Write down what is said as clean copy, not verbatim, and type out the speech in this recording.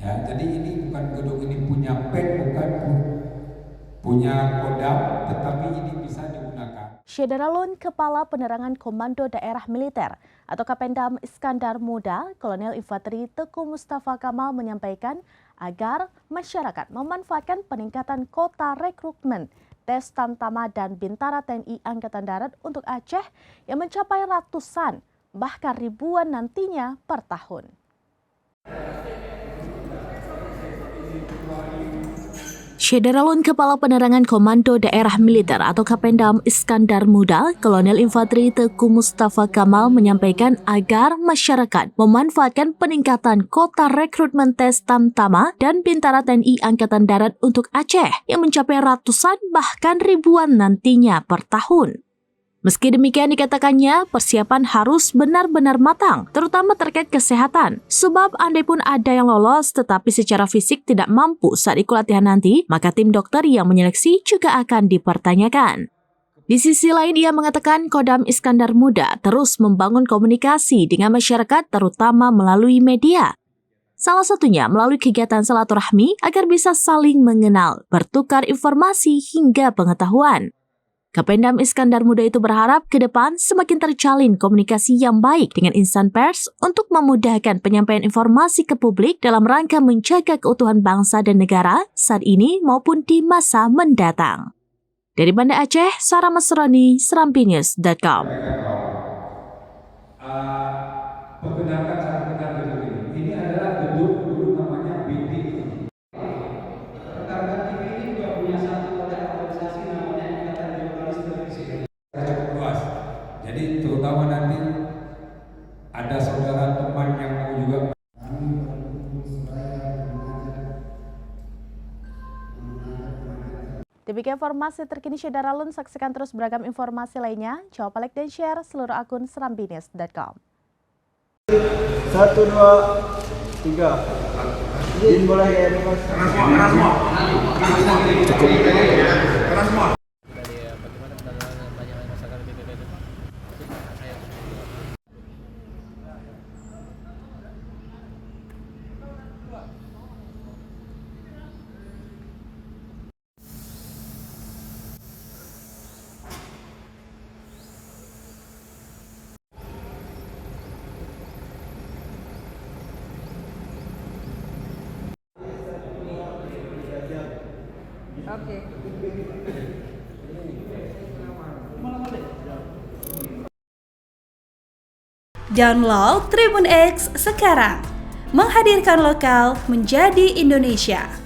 Ya, jadi ini bukan gedung ini punya PEN, bukan punya Kodam, tetapi ini bisa digunakan. Syederalun Kepala Penerangan Komando Daerah Militer atau Kapendam Iskandar Muda, Kolonel Infanteri Teku Mustafa Kamal menyampaikan agar masyarakat memanfaatkan peningkatan kota rekrutmen tes Tamtama dan Bintara TNI Angkatan Darat untuk Aceh yang mencapai ratusan, bahkan ribuan nantinya per tahun. Syederalun Kepala Penerangan Komando Daerah Militer atau Kapendam Iskandar Muda, Kolonel Infanteri Teku Mustafa Kamal menyampaikan agar masyarakat memanfaatkan peningkatan kota rekrutmen tes Tamtama dan Bintara TNI Angkatan Darat untuk Aceh yang mencapai ratusan bahkan ribuan nantinya per tahun. Meski demikian dikatakannya, persiapan harus benar-benar matang, terutama terkait kesehatan. Sebab andai pun ada yang lolos tetapi secara fisik tidak mampu saat ikut latihan nanti, maka tim dokter yang menyeleksi juga akan dipertanyakan. Di sisi lain, ia mengatakan Kodam Iskandar Muda terus membangun komunikasi dengan masyarakat terutama melalui media. Salah satunya melalui kegiatan silaturahmi agar bisa saling mengenal, bertukar informasi hingga pengetahuan. Kapendam Iskandar Muda itu berharap ke depan semakin terjalin komunikasi yang baik dengan insan pers untuk memudahkan penyampaian informasi ke publik dalam rangka menjaga keutuhan bangsa dan negara saat ini maupun di masa mendatang. Dari Banda Aceh, Sarah Masroni, SerampiNews.com. Perkenalkan saya kenal gedung ini. Ini adalah gedung dulu namanya BTI. Rekan-rekan TV ini juga punya satu organisasi namanya Ikatan Jurnalis Televisi. Cukup luas. Jadi terutama nanti ada saudara teman yang mau juga. Demikian informasi terkini Syederalun, saksikan terus beragam informasi lainnya. Coba like dan share seluruh akun SerampiNews.com. 1, 2, 3. Izin boleh ya, Mas? Cukup. Oke. Download Tribun X sekarang. Menghadirkan lokal menjadi Indonesia.